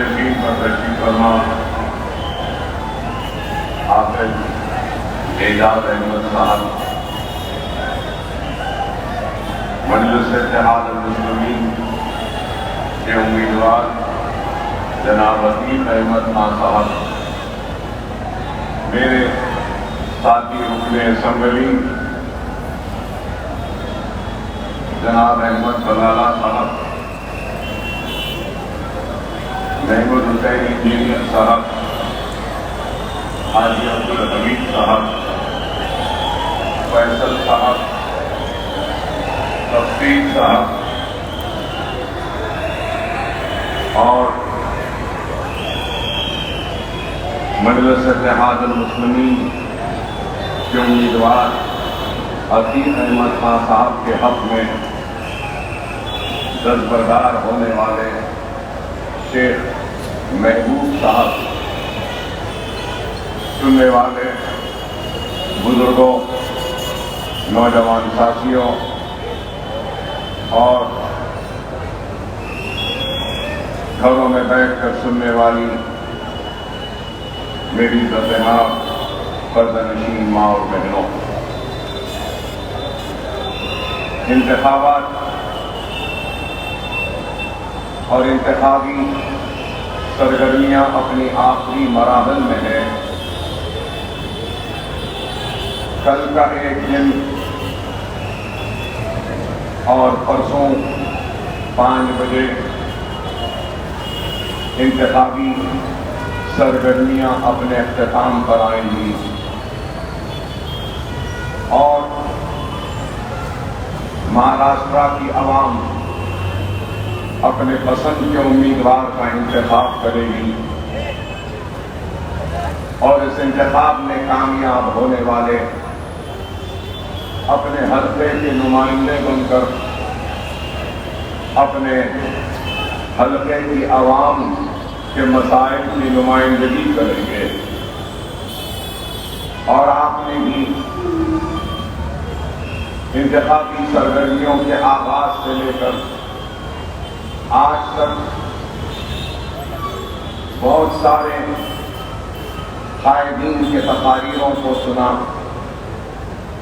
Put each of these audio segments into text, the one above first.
نشین پر تشریف فرما حافظ اعجاز احمد صاحب، مجلس اتحاد المسلمین کے امیدوار جناب عتیق احمد خان صاحب، میرے ساتھی رکن اسمبلی جناب احمد بلالہ صاحب، محمود حسین انجینئر صاحب، حاجی عبدالحمید صاحب، فیصل صاحب، تفصیل صاحب اور مجلس اتحاد المسلمین کے امیدوار عتیق احمد خان صاحب کے حق میں دستبردار ہونے والے شیخ محبوب صاحب، سننے والے بزرگوں، نوجوان ساتھیوں اور گھروں میں بیٹھ کر سننے والی میری بہترین پردہ نشین ماں اور بہنوں، انتخابات اور انتخابی سرگرمیاں اپنی آخری مراحل میں ہیں۔ کل کا ایک دن اور پرسوں 5 بجے انتخابی سرگرمیاں اپنے اختتام پر آئیں گی اور مہاراشٹرا کی عوام اپنے پسند کے امیدوار کا انتخاب کرے گی اور اس انتخاب میں کامیاب ہونے والے اپنے حلقے کے نمائندے بن کر اپنے حلقے کی عوام کے مسائل کی نمائندگی کریں گے۔ اور آپ نے بھی انتخابی سرگرمیوں کے آغاز سے لے کر آج تک بہت سارے قائدین کے تقاریروں کو سنا،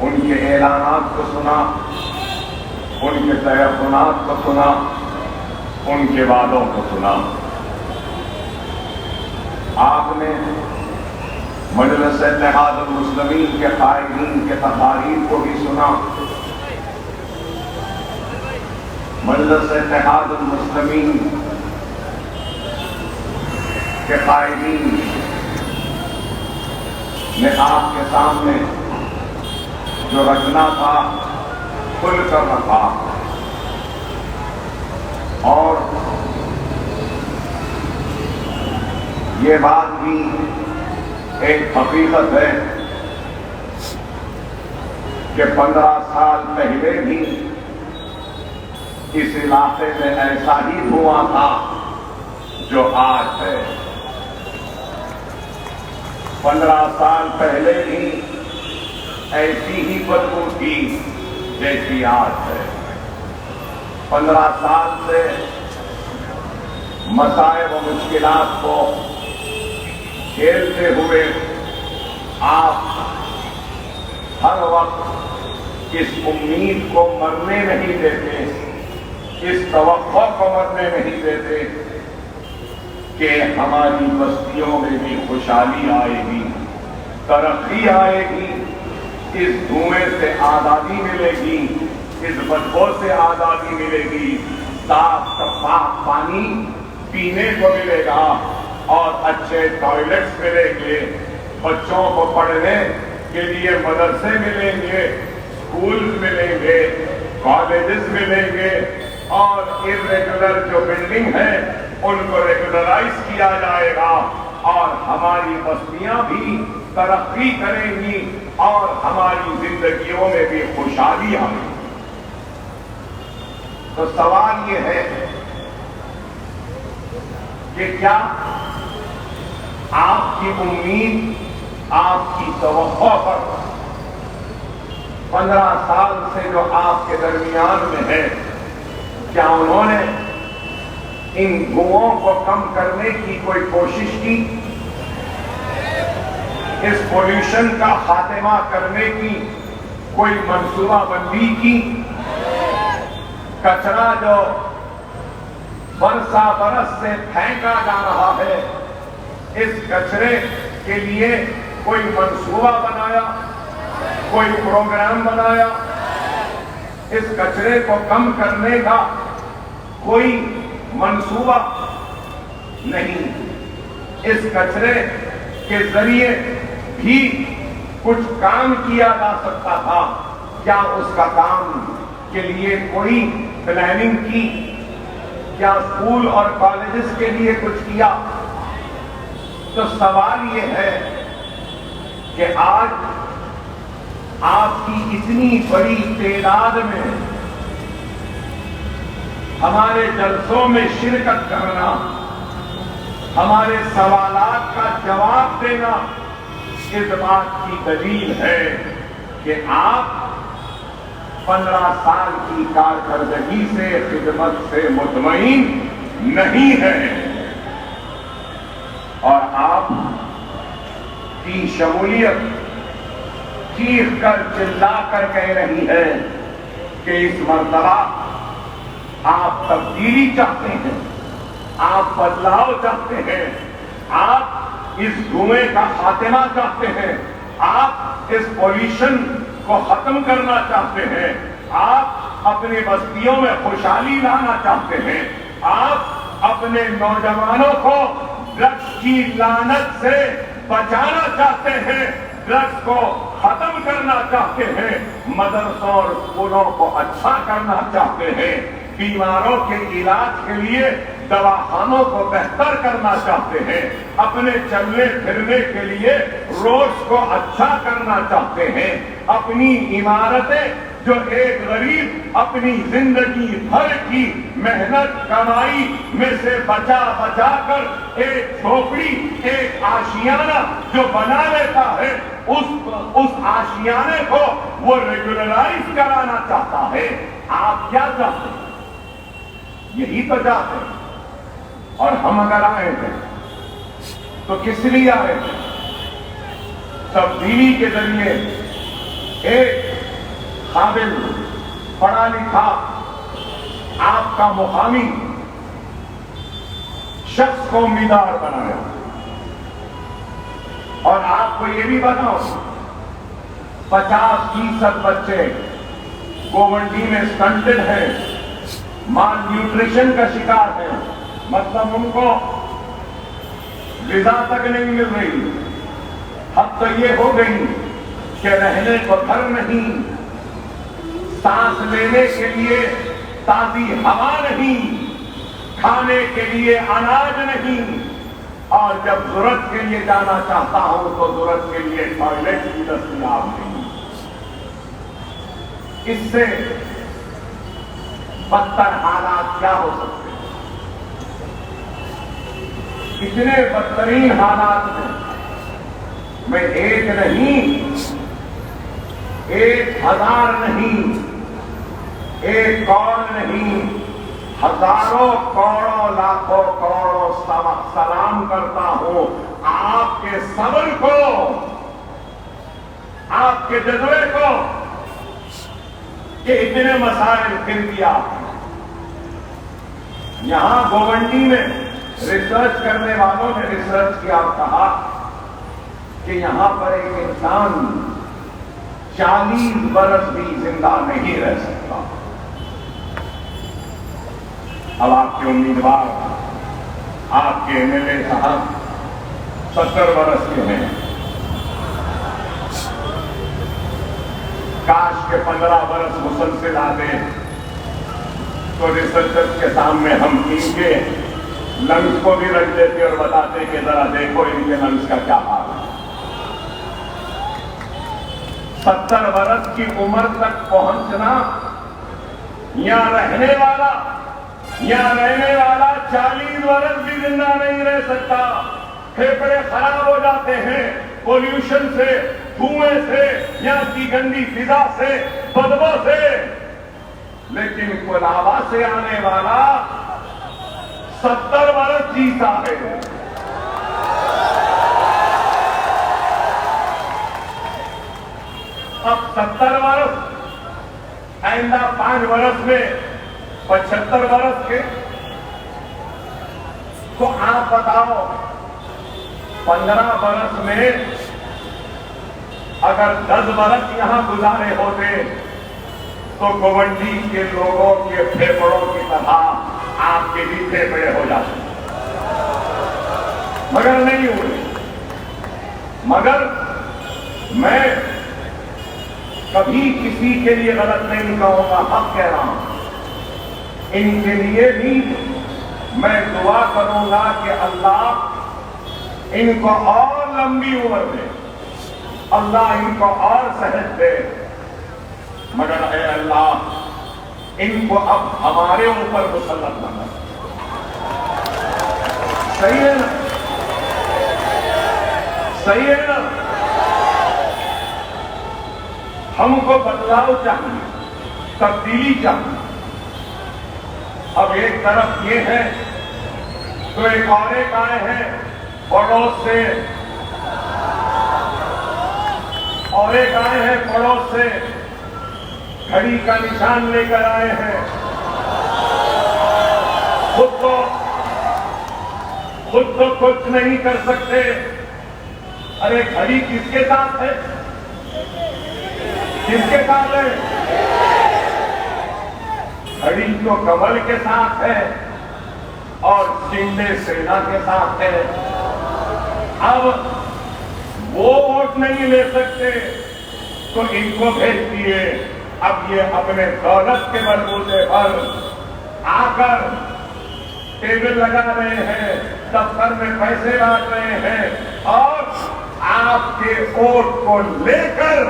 ان کے اعلانات کو سنا، ان کے تیقنات کو سنا، ان کے وعدوں کو سنا۔ آپ نے مجلس اتحاد المسلمین کے قائدین کے تقاریر کو بھی سنا۔ مجلس اتحاد المسلمین کے قائدین نے آپ کے سامنے جو رکھنا تھا کھل کر رکھا، اور یہ بات بھی ایک حقیقت ہے کہ 15 سال پہلے بھی اس علاقے میں ایسا ہی ہوا تھا جو آج ہے۔ 15 سال پہلے بھی ایسی ہی بدبو تھی جیسی آج ہے۔ 15 سال سے مسائل و مشکلات کو کھیلتے ہوئے آپ ہر وقت اس امید کو مرنے نہیں دیتے، اس توقع کو مرنے نہیں دیتے کہ ہماری بستیوں میں بھی خوشحالی آئے گی، ترقی آئے گی، اس دھوئیں سے آزادی ملے گی، اس بدبو سے آزادی ملے گی، صاف شفاف پانی پینے کو ملے گا اور اچھے ٹوائلٹس ملیں گے، بچوں کو پڑھنے کے لیے مدرسے ملیں گے، اسکولز ملیں گے، کالجز ملیں گے، اور irregular جو بلڈنگ ہیں ان کو ریگولرائز کیا جائے گا اور ہماری بستیاں بھی ترقی کریں گی اور ہماری زندگیوں میں بھی خوشحالی آئے گی۔ تو سوال یہ ہے کہ کیا آپ کی امید، آپ کی توقع پر 15 سال سے جو آپ کے درمیان میں ہے، کیا انہوں نے ان دھوؤں کو کم کرنے کی کوئی کوشش کی؟ اس پولوشن کا خاتمہ کرنے کی کوئی منصوبہ بندی کی؟ کچرا جو برسا برس سے پھینکا جا رہا ہے، اس کچرے کے لیے کوئی منصوبہ بنایا، کوئی پروگرام بنایا؟ اس کچرے کو کم کرنے کا کوئی منصوبہ نہیں۔ اس کچرے کے ذریعے بھی کچھ کام کیا جا سکتا تھا، کیا اس کا کام کے لیے کوئی پلاننگ کی؟ کیا اسکول اور کالجز کے لیے کچھ کیا؟ تو سوال یہ ہے کہ آج آپ کی اتنی بڑی تعداد میں ہمارے جلسوں میں شرکت کرنا، ہمارے سوالات کا جواب دینا، اس بات کی دلیل ہے کہ آپ 15 سال کی کارکردگی سے، خدمت سے مطمئن نہیں ہیں، اور آپ کی شمولیت چیخ کر چلا کر کہہ رہی ہے کہ اس مرتبہ آپ تبدیلی چاہتے ہیں، آپ بدلاؤ چاہتے ہیں، آپ اس دھوئیں کا خاتمہ چاہتے ہیں، آپ اس پولوشن کو ختم کرنا چاہتے ہیں، آپ اپنی بستیوں میں خوشحالی لانا چاہتے ہیں، آپ اپنے نوجوانوں کو ڈرگس کی لعنت سے بچانا چاہتے ہیں، ڈرگس کو ختم کرنا چاہتے ہیں، مدرسوں اور اسکولوں کو اچھا کرنا چاہتے ہیں، بیماروں کے علاج کے لیے دواخانوں کو بہتر کرنا چاہتے ہیں، اپنے چلنے پھرنے کے لیے روڈز کو اچھا کرنا چاہتے ہیں، اپنی عمارتیں جو ایک غریب اپنی زندگی بھر کی محنت کمائی میں سے بچا بچا کر ایک جھوپڑی، ایک آشیانہ جو بنا لیتا ہے، اس آشیانے کو وہ ریگولرائز کرانا چاہتا ہے۔ آپ کیا چاہتے ہیں؟ یہی تو چاہتے ہیں۔ اور ہم اگر آئے تھے تو کس لیے آئے تھے؟ تبدیلی کے ذریعے ایک قابل، پڑھا لکھا، آپ کا مقامی شخص کو امیدوار بنایا، اور آپ کو یہ بھی بتاؤ 50% بچے گوونڈی میں سٹنٹڈ ہیں، مال نیوٹریشن کا شکار ہیں، مطلب ان کو غذا تک نہیں مل رہی، اب تو یہ ہو گئی کہ رہنے کو گھر نہیں، سانس لینے کے لیے تازی ہوا نہیں، کھانے کے لیے اناج نہیں، اور جب ضرورت کے لیے جانا چاہتا ہوں تو ضرورت کے لیے ٹوائلٹ بھی دستیاب نہیں۔ اس سے بدتر حالات کیا ہو سکتے ہیں؟ اتنے بدترین حالات میں ایک نہیں، 1000 نہیں، ایک کروڑ نہیں، ہزاروں کروڑوں لاکھوں کروڑوں سلام کرتا ہوں آپ کے صبر کو، آپ کے جذبے کو، کہ اتنے مسائل پھر دیا۔ یہاں گوونڈی میں ریسرچ کرنے والوں نے ریسرچ کیا اور کہا کہ یہاں پر ایک انسان 40 برس بھی زندہ نہیں رہ سکتا۔ اب آپ کے امیدوار، آپ کے MLA صاحب 70 برس کے ہیں، کاش کے 15 برس مسلسل آتے تو ریسرچرز کے سامنے ہم ان کے لنگس کو بھی رکھ دیتے اور بتاتے کہ ذرا دیکھو ان کے لنگس کا کیا حال ہے۔ 70 برس کی عمر تک پہنچنا، یا رہنے والا 40 برس بھی زندہ نہیں رہ سکتا۔ پھیپھڑے خراب ہو جاتے ہیں پولوشن سے، دھوئیں سے، یہاں کی گندی فضا سے، بدبو سے، لیکن کولاوا سے آنے والا 70 برس جیتا ہے. اب 70 برس، آئندہ 5 برس میں 75 برس کے. تو آپ بتاؤ 15 برس میں اگر 10 برس یہاں گزارے ہوتے تو گوونڈی کے لوگوں کے پھیپڑوں کی طرح آپ کے بھی پھیپڑے ہو جاتے، مگر نہیں ہوئے. مگر میں کبھی کسی کے لیے غلط نہیں کہوں گا، حق کہہ رہا ہوں. ان کے لیے بھی میں دعا کروں گا کہ اللہ ان کو اور لمبی عمر دے، اللہ ان کو اور صحت دے. مگر اے اللہ ان کو اب ہمارے اوپر مسلط نہ کر. صحیح ہے نا؟ صحیح ہے نا؟ ہم کو بدلاؤ چاہیے، تبدیلی چاہیے. اب ایک طرف یہ ہے تو ایک اور ایک آئے ہیں پڑوس سے، اور ایک آئے ہیں پڑوس سے گھڑی کا نشان لے کر آئے ہیں. خود تو کچھ نہیں کر سکتے. ارے گھڑی کس کے ساتھ ہے؟ کس کے ساتھ ہے؟ گھڑی تو کمل کے ساتھ ہے اور چنڈے سینا کے ساتھ ہے. اب وہ ووٹ نہیں لے سکتے تو ان کو بھیج دیے. اب یہ اپنے دولت کے بلبوتے پر آ کر ٹیبل لگا رہے ہیں، دفتر میں پیسے بانٹ رہے ہیں اور آپ کے ووٹ کو لے کر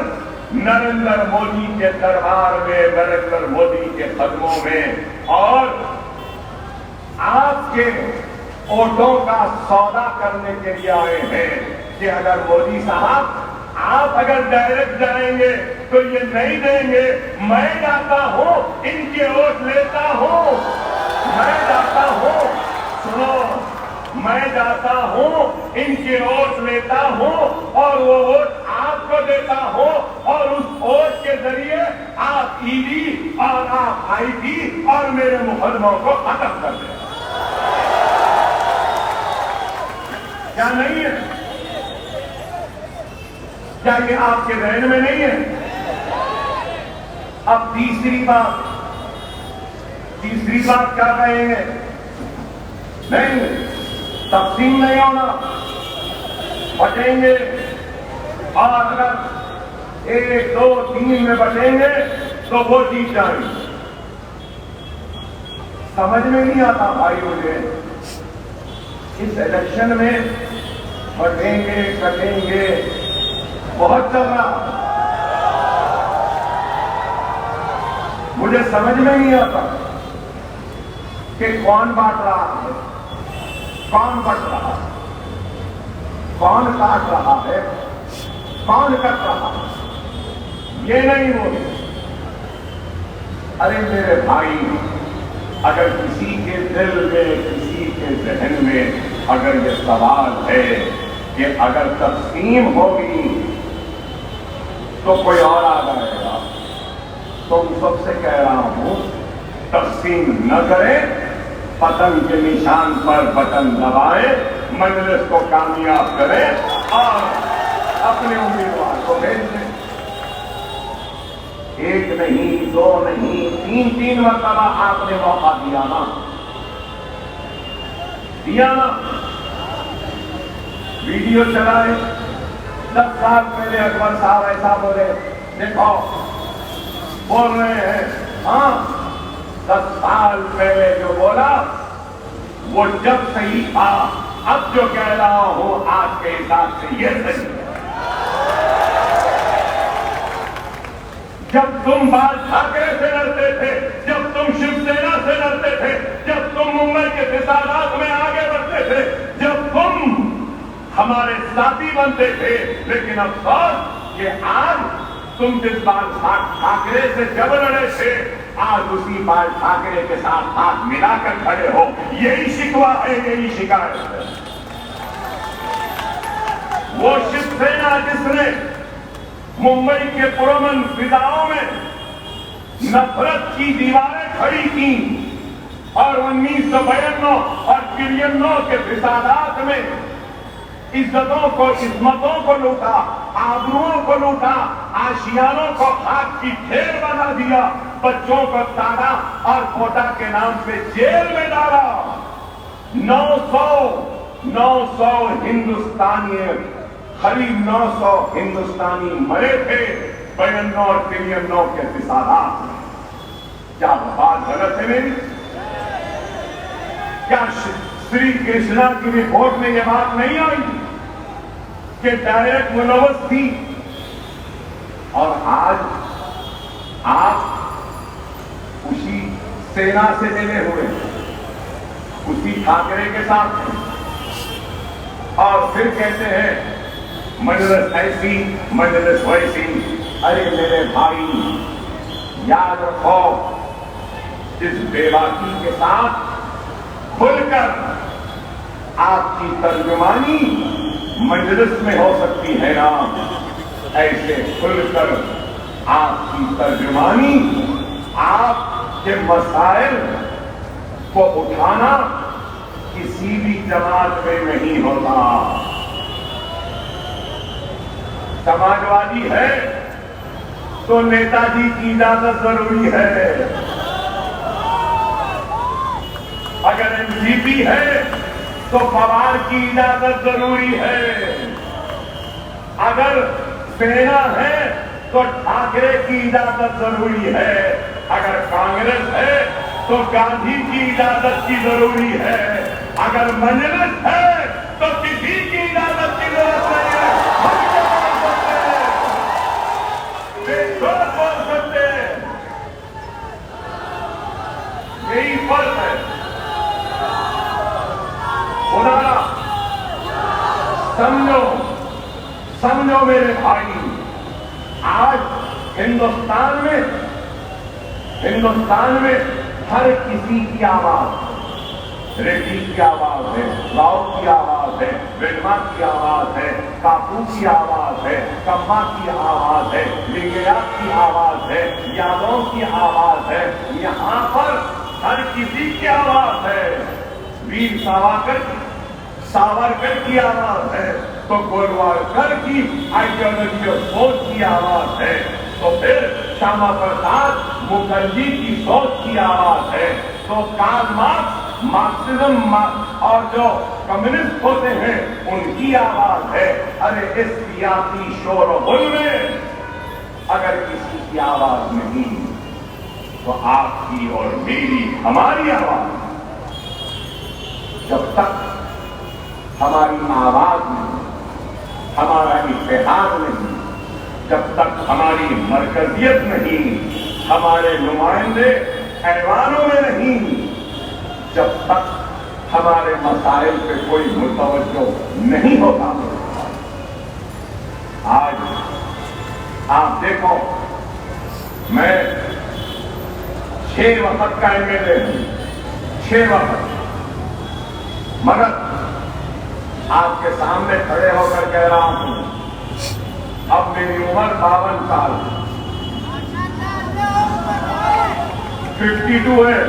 نریندر مودی کے دربار میں، نریندر مودی کے قدموں میں اور آپ کے ووٹوں کا سودا کرنے کے لیے آئے ہیں کہ اگر مودی صاحب آپ اگر ڈائریکٹ جائیں گے تو یہ نہیں دیں گے. میں جاتا ہوں ان کے ووٹ لیتا ہوں، میں جاتا ہوں، سنو، میں جاتا ہوں ان کے ووٹ لیتا ہوں اور وہ ووٹ آپ کو دیتا ہوں اور اس ووٹ کے ذریعے آپ ای ڈی اور آپ آئی ٹی اور میرے مقدموں کو ختم کر دیں. کیا نہیں ہے؟ کیا یہ آپ کے ذہن میں نہیں ہے؟ اب تیسری بات کیا کہیں گے؟ نہیں، تقسیم نہیں ہونا، بٹیں گے اور اگر 1 2 3 میں بٹیں گے تو وہ جیت جائیں گے. سمجھ میں نہیں آتا بھائی مجھے اس الیکشن میں بٹیں گے کٹیں گے بہت چل رہا. مجھے سمجھ میں نہیں آتا کہ کون بانٹ رہا ہے، کون بٹ رہا ہے، کون کاٹ رہا ہے، کون کٹ رہا ہے. یہ نہیں بولے. ارے میرے بھائی، اگر کسی کے دل میں، کسی کے ذہن میں اگر یہ سوال ہے کہ اگر تقسیم ہوگی تو کوئی اور آ جائے گا، تم سب سے کہہ رہا ہوں تقسیم نہ کریں، پتنگ کے نشان پر بٹن دبائیں، مجلس کو کامیاب کریں اور اپنے امیدوار کو بھیج دیں. 1 نہیں 2 نہیں 3 مرتبہ آپ نے موقع دیا نا. ویڈیو چلائے. 10 سال پہلے اکبر صاحب ایسا بولے، دیکھو بول رہے ہیں. ہاں 10 سال پہلے جو بولا وہ جب صحیح تھا، اب جو کہہ رہا ہوں آج کے حساب سے یہ صحیح ہے. جب تم بال ٹھاکرے سے لڑتے تھے، جب تم شیو سینا سے لڑتے تھے، جب تم ممبئی کے فسادات میں آگے بڑھتے تھے، جب تم ہمارے ساتھی بنتے تھے، لیکن افسوس کہ آج تم جس بال ٹھاکرے سے جب لڑے تھے آج اسی بال ٹھاکرے کے ساتھ ہاتھ ملا کر کھڑے ہو. یہی شکوہ ہے, یہی شکایت ہے. وہ شیو سینا جس نے ممبئی کے پرامن فضاؤں میں نفرت کی دیواریں کھڑی کی اور 1992 اور 93 کے فسادات میں عزتوں کو, عصمتوں کو لوٹا, آبروؤں کو لوٹا, آشیانوں کو خاک کی ڈھیر بنا دیا, بچوں کو تاڑا اور کوٹا کے نام پہ جیل میں ڈالا. 900 ہندوستانی, قریب 900 ہندوستانی مرے تھے 92 اور 93 کے فسادات میں. کیا بات غلط ہے میری؟ کیا شری کرشنا کی رپورٹ میں یہ بات نہیں آئی کہ ڈائریکٹ ملوث تھی؟ اور آج آپ اسی سینا سے ملے ہوئے, اسی ٹھاکرے کے ساتھ ہیں, اور پھر کہتے ہیں مجلس ایسی مجلس ویسی. ارے میرے بھائی, یاد رکھو, اس بے باکی کے ساتھ کھل کر آپ کی ترجمانی مجلس میں ہو سکتی ہے نا, ایسے کھل کر آپ کی ترجمانی, آپ کے مسائل کو اٹھانا کسی بھی جماعت میں نہیں ہوتا. سماجوادی ہے تو نیتا جی کی اجازت ضروری ہے, اگر این سی پی ہے تو پوار کی اجازت ضروری ہے, اگر سینا ہے تو ٹھاکرے کی اجازت ضروری ہے, اگر کانگریس ہے تو گاندھی کی اجازت کی ضروری ہے, اگر مجلس ہے تو کسی کی اجازت کی ضرورت نہیں ہے. بول سکتے ہیں, یہی فرق ہے. خدا سمجھو میرے بھائی, آج ہندوستان میں ہر کسی کی آواز, ریڈی کی آواز ہے, راؤ کی آواز ہے, ویڈما کی آواز ہے, کاپو کی آواز ہے, کما کی آواز ہے, لنگیا کی آواز ہے, یادوں کی آواز ہے. یہاں پر ہر کسی کی آواز ہے. ویر ساورکر کی آواز ہے تو گولوارکر کی آئیڈیالوجی اور سوچ کی آواز ہے, تو پھر شیاما پرساد مکھرجی کی سوچ کی آواز ہے, تو کارل مارکسزم اور جو کمیونسٹ ہوتے ہیں ان کی آواز ہے. ارے اس سیاسی شور و غل میں اگر کسی کی آواز نہیں تو آپ کی اور میری, ہماری آواز. جب تک ہماری آواز نہیں, ہمارا اتحاد نہیں, جب تک ہماری مرکزیت نہیں, ہمارے نمائندے ایوانوں میں نہیں, جب تک ہمارے مسائل پہ کوئی متوجہ نہیں ہوتا. آج آپ دیکھو, میں 6 وقت کا ایم ایل اے ہوں, 6 وقت, مگر آپ کے سامنے کھڑے ہو کر کہہ رہا ہوں, اب میری عمر 52 سال, 52 ہے,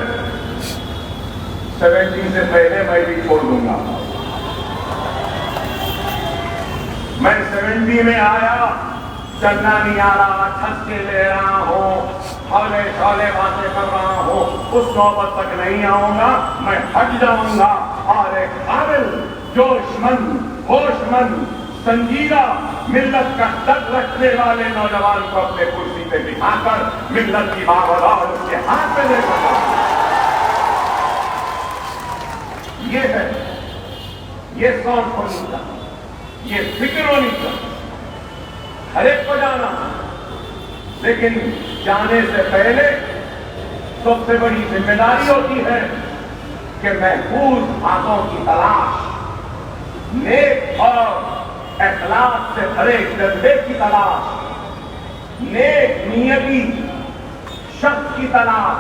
70 سے پہلے میں بھی چھوڑ دوں گا. میں 70 میں آیا, چلنا نہیں آ رہا, چھس کے لے رہا ہوں, ہولے شولے باتیں کر رہا ہوں, اس نوبت تک نہیں آؤں گا, میں ہٹ جاؤں گا. اور ایک قابل, جوش مند, ہوش مند, سنجیدہ, ملت کا درد رکھنے والے نوجوان کو اپنے کرسی پہ بٹھا کر ملت کی باغ اس کے ہاتھ میں لے کر, یہ ہے, یہ سوچ ہونی چاہیے, یہ فکر ہونی چاہیے. ہر ایک کو جانا, لیکن جانے سے پہلے سب سے بڑی ذمہ داری ہوتی ہے کہ محفوظ ہاتھوں کی تلاش, نیک اور اخلاق سے بھرے جذبے کی تلاش, نیک نیتی شخص کی تلاش،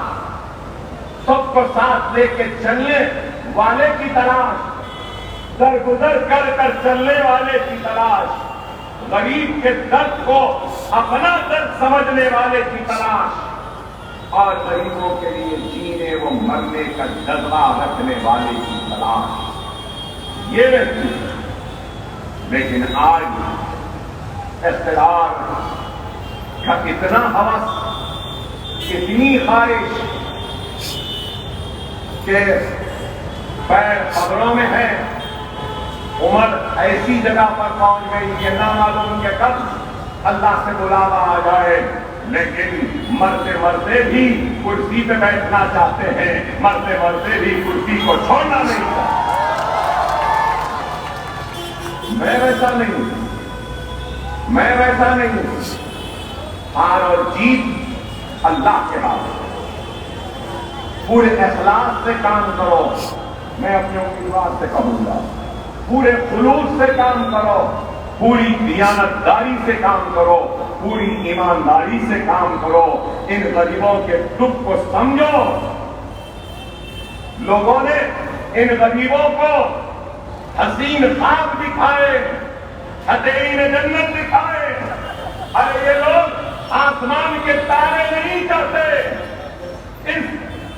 سب کو ساتھ لے کے چلنے والے کی تلاش، درگزر کر کر چلنے والے کی تلاش، غریب کے درد کو اپنا درد سمجھنے والے کی تلاش، اور غریبوں کے لیے جینے و مرنے کا جذبہ رکھنے والے کی تلاش، یہ رہتی ہے۔ لیکن آج اقتدار کا اتنا ہوس، اتنی خواہش کہ پیر خبروں میں ہے، عمر ایسی جگہ پر پہنچ گئی کہ نہ معلوم کہ کب اللہ سے بلاوا آ جائے، لیکن مرتے مرتے بھی کرسی پہ بیٹھنا چاہتے ہیں، مرتے مرتے بھی کرسی کو چھوڑنا نہیں چاہتے۔ میں ویسا نہیں ہوں، میں ویسا نہیں ہوں۔ ہار اور جیت اللہ کے ہاتھ ہے۔ پورے اخلاص سے کام کرو، میں اپنے امیدوار سے کہوں گا، پورے خلوص سے کام کرو، پوری دیانتداری سے کام کرو، پوری ایمانداری سے کام کرو، ان غریبوں کے دکھ کو سمجھو۔ لوگوں نے ان غریبوں کو حسین خواب دکھائے، حتین جنت دکھائے، ارے یہ لوگ آسمان کے تارے نہیں چاہتے، اس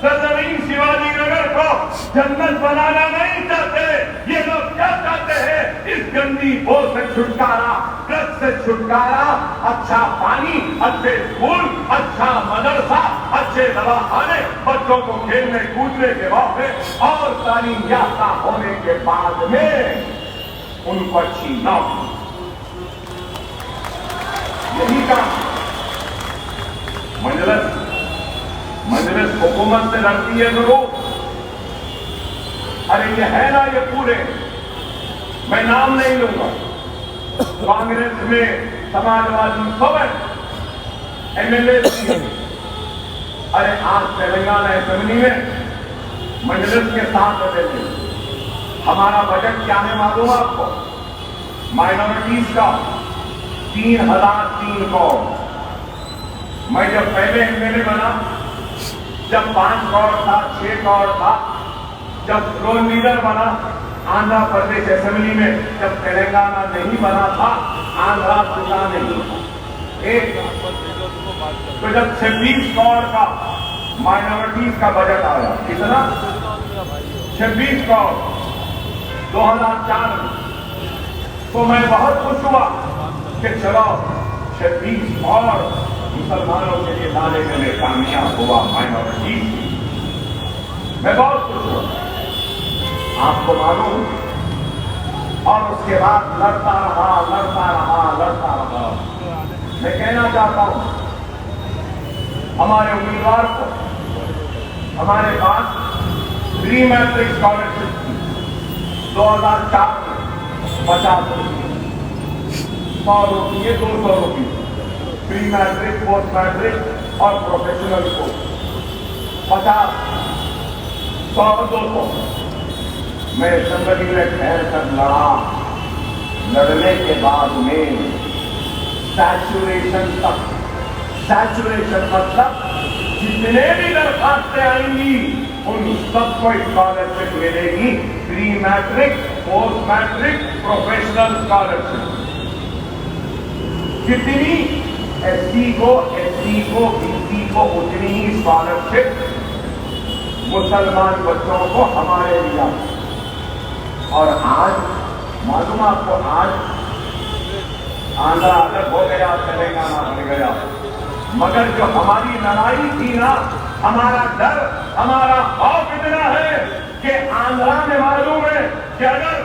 سرزمین شیواجی نگر کو جنت بنانا نہیں چاہتے، یہ لوگ کیا چاہتے ہیں؟ اس گندی بو سے چھٹکارا، گرد سے چھٹکارا، اچھا پانی، اچھے اسکول، اچھا مدرسہ، اچھے دواخانے، بچوں کو کھیلنے کودنے کے موقع اور تعلیم یافتہ ہونے کے بعد میں ان کو اچھی نوکری، یہی کام مجلس حکومت سے لڑتی ہے ضرور، ارے یہ ہے نا یہ پورے، میں نام نہیں لوں گا، کانگریس میں سماجوادی سب ایم ایل اے تھی، ارے آج تلنگانہ اسمبلی میں مجلس کے ساتھ رہتے تھے، ہمارا بجٹ کیا ہے معلوم آپ کو؟ مائنورٹیز کا 3,003 کروڑ۔ میں جب پہلے ایم ایل اے بنا، جب 5 کروڑ تھا، 6 کروڑ تھا، جب فلور لیڈر بنا آندھرا پردیش اسمبلی میں، جب تلنگانہ نہیں بنا تھا، آندھرا ضلع نہیں تھا، تو جب 26 کروڑ کا مائنورٹیز کا بجٹ آیا، کتنا؟ 26 کروڑ 2004 میں، تو میں بہت خوش ہوا کہ چلو 26 اور مسلمانوں کے لیے لانے میں کامیاب ہوا مائنورٹیز، میں بہت خوش ہوا، آپ کو معلوم، اور اس کے بعد لڑتا رہا۔ میں کہنا چاہتا ہوں ہمارے امیدوار کو، ہمارے پاس پری میٹرک اسکالرشپ تھی 2004 میں 50 روپئے، 100 روپئے، 200 روپئے، پری میٹرک، پوسٹ میٹرک اور پروفیشنل کورس 50، 100، 200۔ میں اسمبلی میں ٹھہر کر لڑا، لڑنے کے بعد میں سیچوریشن تک، سیچوریشن مطلب جتنے بھی درخواستیں آئیں گی ان سب کو اسکالرشپ ملے گی، pre matric, post matric, professional scholarship, جتنی ایس سی کو، بی سی کو اتنی ہی اسکالرشپ مسلمان بچوں کو ہمارے لیا۔ اور آج معلوم آپ کو، آج آندھرا الگ ہو گیا، تلنگانہ بن گیا، مگر جو ہماری لڑائی تھی نا، ہمارا ڈر، ہمارا خوف اتنا ہے کہ آندھرا میں معلوم ہے کہ اگر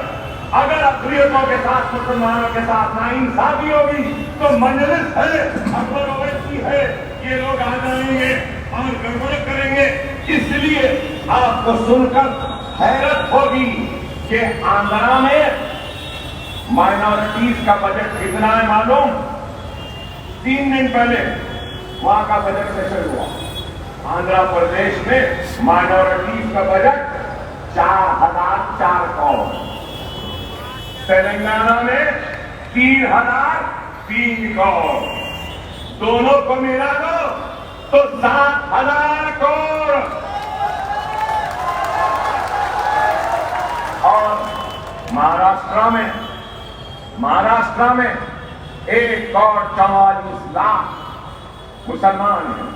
اقلیتوں کے ساتھ، مسلمانوں کے ساتھ ناانصافی ہوگی تو مجلس ہے، اکبر اویسی ہے، یہ لوگ آ جائیں گے اور گڑبڑ کریں گے۔ اس لیے آپ کو سن کر حیرت ہوگی کہ آندھرا میں مائنورٹیز کا بجٹ کتنا ہے معلوم؟ 3 دن پہلے وہاں کا بجٹ سیشن ہوا، آندھرا پردیش میں مائنورٹیز کا بجٹ 4,004 کروڑ، تلنگانہ میں 3,003 کروڑ، دونوں کو ملا دو تو 7,000 کروڑ اور مہاراشٹر میں 1,44 لاکھ مسلمان ہیں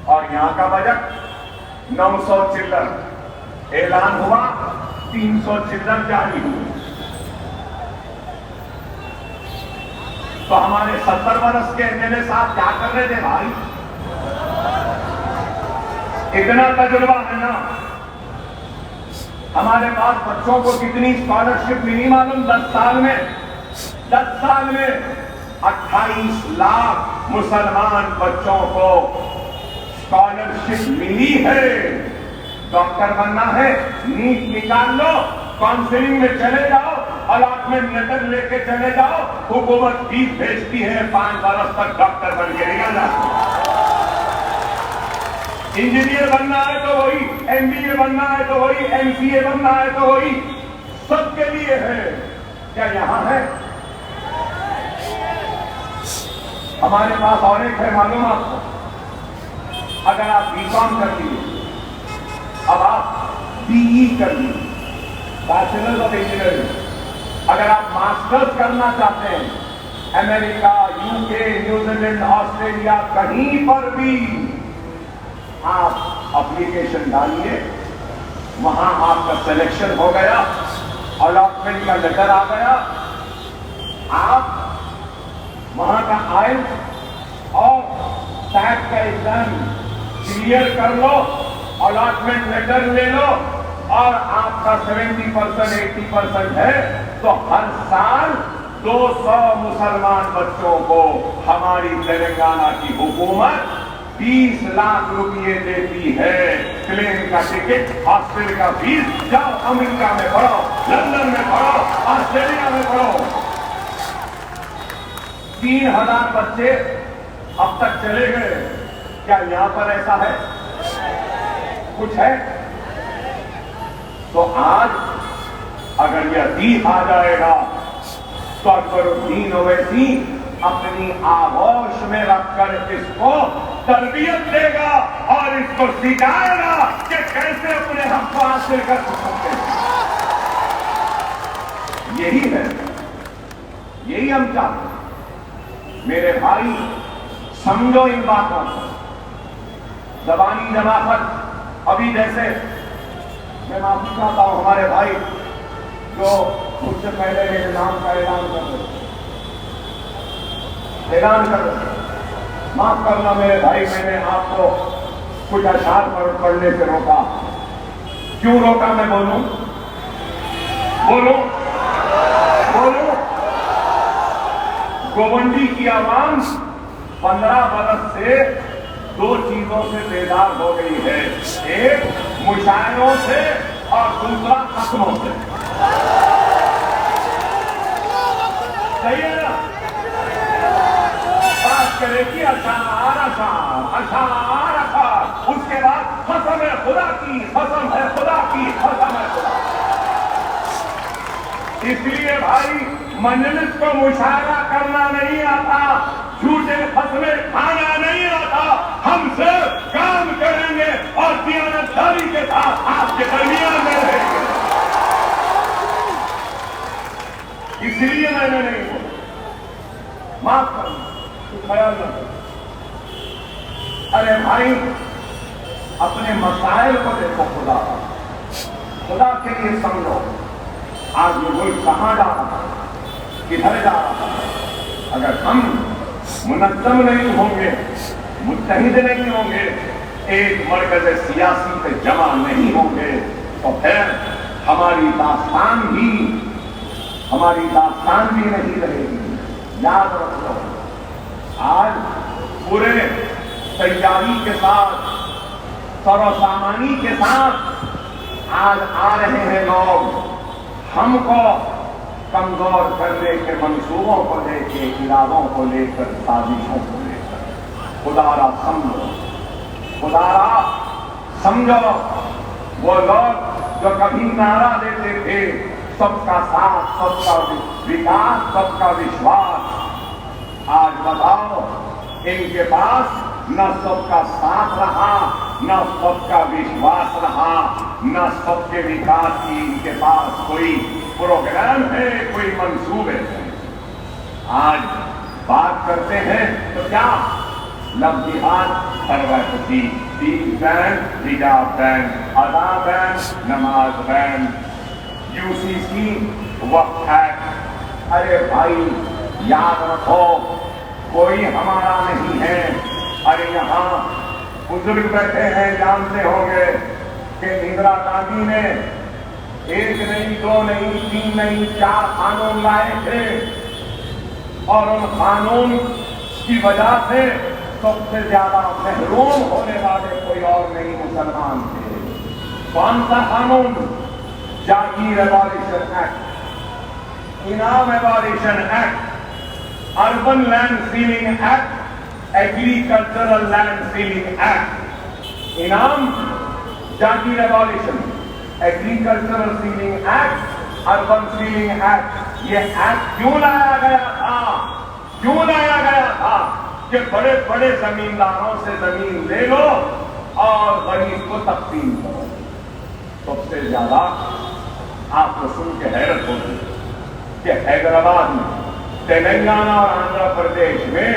اور یہاں کا بجٹ 900 چلر اعلان ہوا، 300 چلر جاری ہوئے. تو ہمارے 70 برس کے MLA صاحب کیا کر رہے تھے بھائی؟ اتنا تجربہ ہے نا. ہمارے پاس بچوں کو کتنی اسکالرشپ ملی معلوم؟ 10 سال میں 28 لاکھ مسلمان بچوں کو اسکالرشپ ملی ہے. ڈاکٹر بننا ہے، نیٹ نکال لو، کاؤنسلنگ میں چلے جاؤ، الاٹمنٹ لیٹر لے کے چلے جاؤ، حکومت فیس بھیجتی ہے، 5 برس تک ڈاکٹر بن کے نکل جاتا. انجینئر بننا ہے تو وہی، MBA بننا ہے تو وہی، MCA بننا ہے تو وہی، سب کے لیے ہے. کیا یہاں ہے؟ ہمارے پاس اور ایک ہے معلوم آپ کو. اگر آپ BCom کر لیے، اب آپ BE کر لیے، بیچلر آف انجینئرنگ. اگر آپ ماسٹرز کرنا چاہتے ہیں امریکہ، UK، نیوزی لینڈ، آسٹریلیا، کہیں پر بھی آپ اپلیکیشن ڈالیے، وہاں آپ کا سلیکشن ہو گیا، الاٹمنٹ کا لیٹر آ گیا، آپ وہاں کا آئلٹس اور ٹیٹ کا ایگزام کلیئر کر لو، الاٹمنٹ لیٹر لے لو، اور آپ کا 70% 80% ہے تو ہر سال 200 مسلمان بچوں کو ہماری تلنگانہ کی حکومت 20 لاکھ روپئے دیتی ہے. پلین کا ٹکٹ، ہاسپٹل کا فیس، جاؤ امریکہ میں پڑھو، لندن میں پڑھو، آسٹریلیا میں پڑھو. 3,000 بچے اب تک چلے گئے. کیا یہاں پر ایسا ہے؟ کچھ ہے؟ تو آج اگر یہ حدیث آ جائے گا تو اکبر الدین اویسی اپنی آغوش میں رکھ کر اس کو تربیت دے گا اور اس کو سکھائے گا کہ کیسے اپنے حق کو حاصل کر سکتے ہیں. یہی ہے، یہی ہم چاہتے ہیں. میرے بھائی سمجھو ان باتوں کو. زبانی جماعت ابھی جیسے میں معافی چاہتا ہوں ہمارے بھائی جو مجھ سے پہلے میرے نام کا اعلان کر رہے، معاف کرنا میرے بھائی، میں نے آپ کو کچھ اشعار پڑھنے سے روکا. کیوں روکا میں بولوں؟ گوونڈی کی عوام 15 برس سے 2 چیزوں سے بیدار ہو گئی ہے. ایک مشاعروں سے اور دوسرا ختموں سے. صحیح ہے نا؟ بات کرے کہ اشعار، اس کے بعد قسم ہے خدا کی، قسم ہے خدا کی، قسم ہے خدا. اس لیے بھائی مجلس کو مشاعرہ کرنا نہیں آتا، جھوٹے قسمیں کھانا نہیں آتا. ہم صرف کام کریں گے اور دیانتداری کے ساتھ آپ کے درمیان میں رہیں گے. اس لیے میں نے نہیں بولا. معاف کرنا، خیال رکھو. ارے بھائی اپنے مسائل کو دیکھو. خدا کے لیے سمجھو آج یہ ملک کہاں جا رہا ہے، کدھر جا رہا ہے. اگر ہم منظم نہیں ہوں گے، متحد نہیں ہوں گے، ایک مرکز سیاسی پہ جمع نہیں ہوں گے تو پھر ہماری داستان بھی نہیں رہے گی. یاد رکھو آج پورے تیاری کے ساتھ، سر و سامانی کے ساتھ آج آ رہے ہیں لوگ ہم کو کمزور کرنے کے منصوبوں کو لے کے، ارادوں کو لے کر، سازشوں کو لے کر. خدا را سمجھو وہ لوگ جو کبھی نعرہ دیتے تھے سب کا ساتھ، سب کا وکاس، سب کا وشواس، آج بتاؤ ان کے پاس نہ سب کا ساتھ رہا، نہ سب کا وشواس رہا، نہ سب کے وکاس کی ان کے پاس کوئی پروگرام ہے، کوئی منصوبے ہیں۔ آج بات کرتے ہیں تو کیا لفظ جہاد پرویتی، دین بین، حجاب بین، ادا بین، نماز بین، UCC وقت ہے۔ ارے بھائی یاد رکھو کوئی ہمارا نہیں ہے۔ ارے یہاں بزرگ بیٹھے ہیں، جانتے ہوں گے کہ اندرا گاندھی نے 1 نہیں 2 نہیں 3 نہیں 4 قانون لائے تھے، اور ان قانون کی وجہ سے سب سے زیادہ محروم ہونے والے کوئی اور نہیں مسلمان تھے۔ کون سا قانون؟ جاگیر ایبالیشن ایکٹ، انعام abolition act, urban land ceiling act, agricultural land ceiling act. انعام، جاگیر abolition, agricultural ceiling act, urban ceiling act. یہ ایکٹ کیوں لایا گیا تھا؟ کیوں لایا گیا تھا؟ کہ بڑے بڑے زمینداروں سے زمین لے لو اور غریب کو تقسیم کرو۔ سب سے زیادہ آپ کو سن کے حیرت ہوگی کہ حیدرآباد میں، تلنگانہ اور آندھرا پردیش میں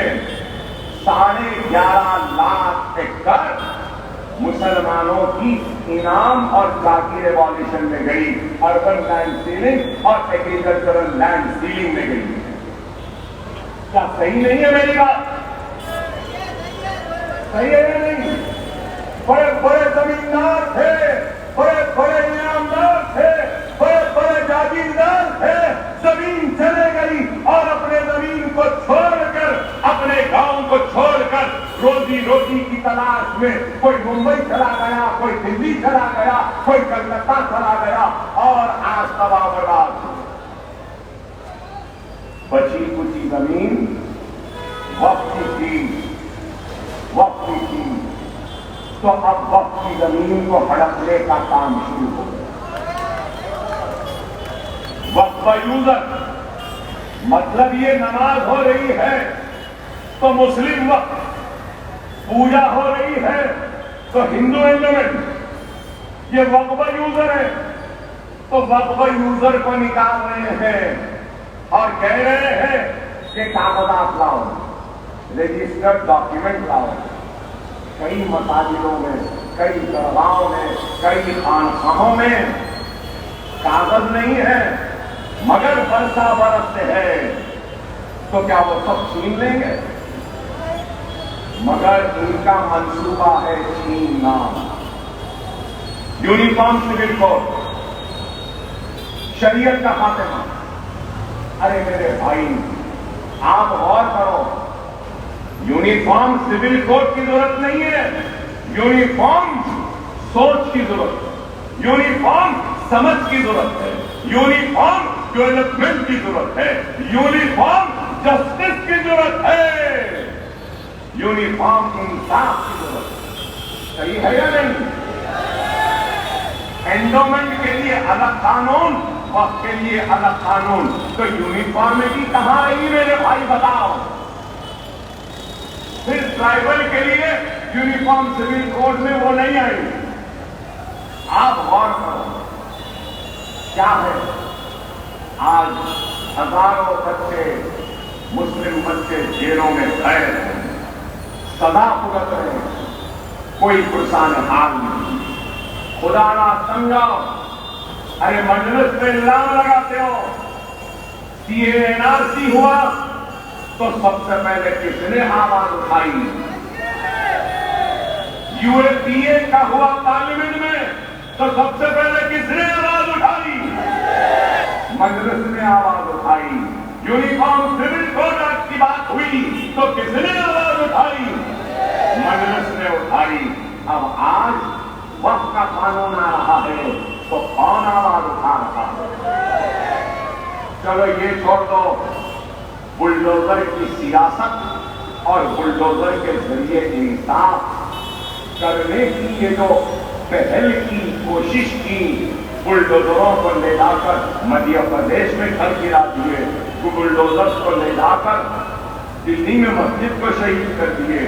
11.5 لاکھ ایکڑ مسلمانوں کی انعام اور جاگیر ایبالیشن میں گئی، اربن لینڈ سیلنگ اور ایگریکلچرل لینڈ سیلنگ میں گئی۔ کیا صحیح نہیں ہے میری بات؟ صحیح ہے یا نہیں؟ بڑے بڑے زمیندار تھے، بڑے بڑے انعامدار تھے، بڑے بڑے جاگیردار تھے، زمین چلے گئی اور اپنے زمین کو چھوڑ کر، اپنے گاؤں کو چھوڑ کر روزی روٹی کی تلاش میں کوئی ممبئی چلا گیا، کوئی دلی چلا گیا، کوئی کلکتہ چلا گیا، اور آج تباہ برباد ہو۔ بچی کچی زمین وقت کی تھی، وقت کی تھی، تو اب وقت کی زمین کو ہڑپنے کا کام شروع ہو گیا۔ وقف یوزر مطلب یہ نماز ہو رہی ہے تو مسلم وقت، پوجا ہو رہی ہے تو ہندو ایلیمنٹ، یہ وقف یوزر ہے تو وقف یوزر کو نکال رہے ہیں اور کہہ رہے ہیں کہ کاغذات لاؤ، رجسٹرڈ ڈاکیومنٹ لاؤ۔ کئی مساجدوں میں، کئی درگاہوں میں، کئی خانقاہوں میں کاغذ نہیں ہے مگر برسا برس ہے، تو کیا وہ سب چھین لیں گے؟ مگر ان کا منصوبہ ہے چھیننا۔ یونیفارم سول کوڈ، شریعت کا خاتمہ۔ ارے میرے بھائی آپ غور کرو، یونیفارم سول کوڈ کی ضرورت نہیں ہے، یونیفارم سوچ کی ضرورت ہے، یونیفارم سمجھ کی ضرورت ہے، یونیفارم ڈیولپمنٹ کی ضرورت ہے، یونیفارم جسٹس کی ضرورت ہے، یونیفارم انصاف کی ضرورت ہے۔ صحیح ہے یا نہیں؟ اینڈومنٹ کے لیے الگ قانون، وقت کے لیے الگ قانون، تو یونیفارمٹی کہاں رہی میرے بھائی بتاؤ؟ پھر ٹرائبل کے لیے یونیفارم سول کوڈ میں وہ نہیں آئی۔ آپ غور کرو کیا ہے، آج ہزاروں بچے، مسلم بچے جیلوں میں قید ہیں، سزا بھگت رہے ہیں، کوئی پرسان حال نہیں۔ خدا نہ سمجھو، ارے مجلس میں الزام لگاتے ہو CA/NRC ہوا تو سب سے پہلے کس نے آواز اٹھائی؟ UAPA کا ہوا پارلیمنٹ میں تو سب سے پہلے کس نے آواز اٹھائی؟ مجلس نے آواز اٹھائی۔ یونیفارم سول کوڈ ایکٹ کی بات ہوئی تو کس نے آواز اٹھائی؟ مجلس نے اٹھائی۔ اب آج وقت کا قانون آ رہا ہے تو کون آواز اٹھا رہا ہے؟ چلو یہ چھوڑ دو، بلڈوزر کی سیاست اور بلڈوزر کے ذریعے انصاف کرنے کی یہ جو پہل کی، کوشش کی، بلڈوزروں کو لے جا کر مدھیہ پردیش میں گھر گرا دیے، بلڈوزر کو لے جا کر دلی میں مسجد کو شہید کر دیے،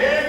1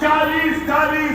40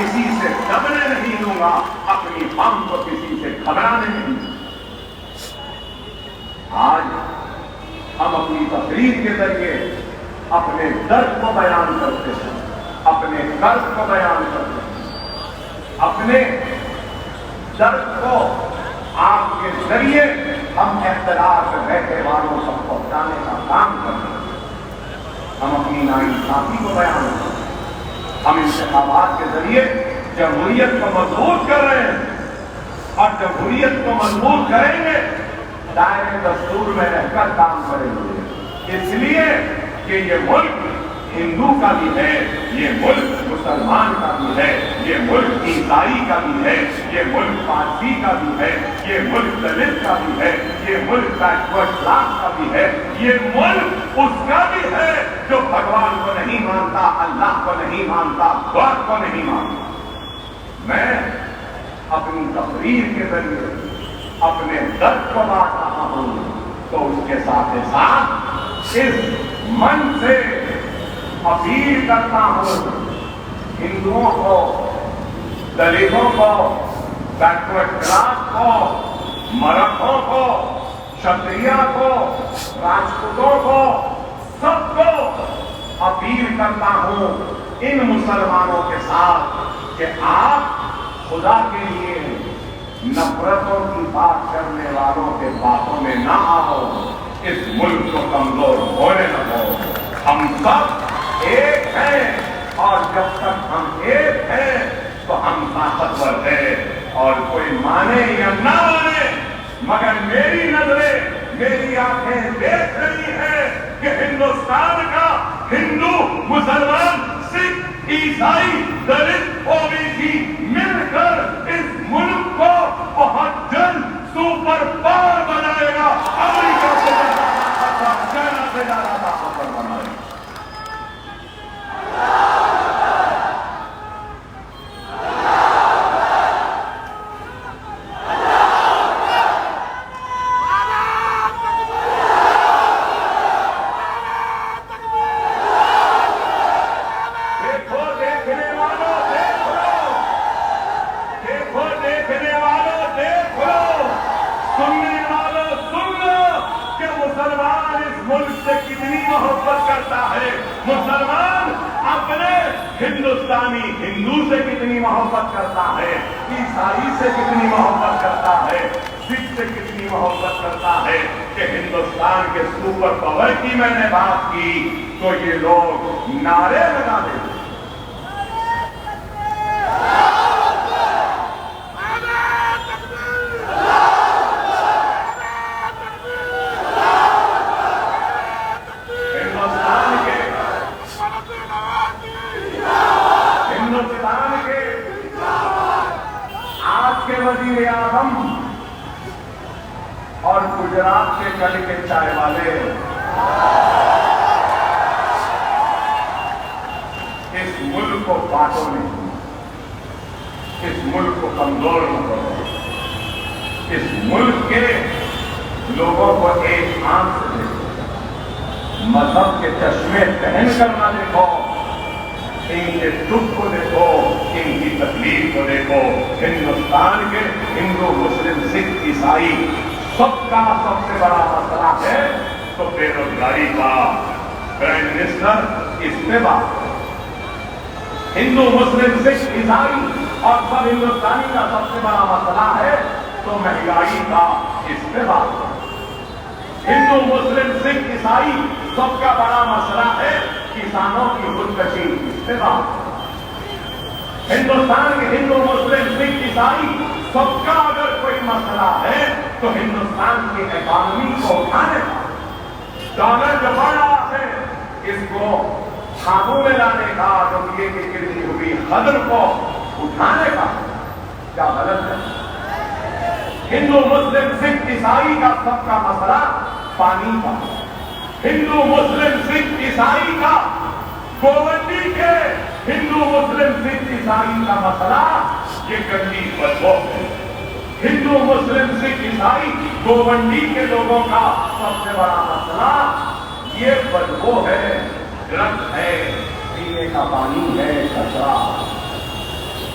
کسی سے دبنے نہیں دوں گا، اپنی قوم کو کسی سے گھبرانے نہیں دوں گا۔ آج ہم اپنی تقریر کے ذریعے اپنے درد کو بیان کرتے ہیں، اپنے قرض کو بیان کرتے ہیں، اپنے درد کو آپ کے ذریعے ہم اقتدار میں بیٹھے والوں تک پہنچانے کا کام کرتے ہیں۔ ہم اپنی ناانصافی کو بیان کرتے ہیں، ہم انتخابات کے ذریعے جمہوریت کو مضبوط کر رہے ہیں، اور جمہوریت کو مضبوط کریں گے دائرے دستور میں رہ کر کام کریں گے، اس لیے کہ یہ ملک ہندو کا بھی ہے، یہ ملک مسلمان کا بھی ہے، یہ ملک عیسائی کا بھی ہے، یہ ملک پارسی کا بھی ہے، یہ ملک دلت کا بھی ہے، یہ ملک بیکورڈ کلاس کا بھی ہے، یہ ملک اس کا بھی ہے جو بھگوان کو نہیں مانتا، اللہ کو نہیں مانتا، گاڈ کو نہیں مانتا۔ میں اپنی تقریر کے ذریعے اپنے درد کو بانٹ رہا ہوں، تو اس کے ساتھ ساتھ اس من سے اپیل کرتا ہوں ہندوؤں کو، دلتوں کو، بیکورڈ کلاس کو، مراٹھوں کو، شتریہ کو، راجپوتوں کو، سب کو اپیل کرتا ہوں ان مسلمانوں کے ساتھ کہ آپ خدا کے لیے نفرتوں کی بات کرنے والوں کے باتوں میں نہ آؤ، اس ملک کو کمزور ہونے نہ دو۔ ہم سب ایک ہیں، اور جب تک ہم ایک ہیں تو ہم طاقتور ہیں، اور کوئی مانے یا نہ مانے، مگر میری نظریں، میری آنکھیں دیکھ رہی ہیں کہ ہندوستان کا ہندو، مسلمان، سکھ، عیسائی، دلت، اوبیسی مل کر اس ملک کو بہت جلد سپر پاور بنائے گا، امریکہ سے چائنا سے زیادہ طاقتور بنائے گا۔ ہندوستانی ہندو سے کتنی محبت کرتا ہے، عیسائی سے کتنی محبت کرتا ہے، سکھ سے کتنی محبت کرتا ہے، کہ ہندوستان کے سپر پاور کی میں نے بات کی تو یہ لوگ نعرے لگا دیتے ہیں۔ وزیر اعظم اور گجرات کے کل کے چائے والے اس ملک کو بانٹو نہیں، اس ملک کو کمزور نہ کرو، اس ملک کے لوگوں کو ایک آنکھ سے دیکھو، مذہب کے چشمے پہن کر نہ دیکھو، ان کے دکھ کو دیکھو، ان کی تکلیف کو دیکھو۔ ہندوستان کے ہندو، مسلم، سکھ، عیسائی سب کا سب سے بڑا مسئلہ ہے تو بے روزگاری کا۔ پرائم منسٹر اس پہ بات کرے، ہندو، مسلم، سکھ، عیسائی اور سب ہندوستانی کا سب سے بڑا مسئلہ ہے تو مہنگائی کا، اس پہ بات کرے۔ ہندو، مسلم، سکھ، عیسائی سب کا بڑا مسئلہ ہے کسانوں کی خودکشی، اس پہ بات کرے۔ ہندوستان کے ہندو، مسلم، سکھ، عیسائی سب کا اگر کوئی مسئلہ ہے تو ہندوستان کی اکانومی کو اٹھانے کا، ڈالر جو بڑھ رہا ہے اس کو قابو میں لانے کا، روپیے کی گرتی ہوئی قدر کو اٹھانے کا، کیا غلط ہے؟ ہندو، مسلم، سکھ، عیسائی کا سب کا مسئلہ پانی کا، ہندو، مسلم، سکھ، عیسائی کا گوونڈی کے، ہندو، مسلم، سکھ، عیسائی کا مسئلہ یہ گندی بدبو ہے۔ ہندو، مسلم، سکھ، عیسائی گوونڈی کے لوگوں کا سب سے بڑا مسئلہ یہ بدبو ہے، ڈرگ ہے، پینے کا پانی ہے، کچرا۔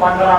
15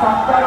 70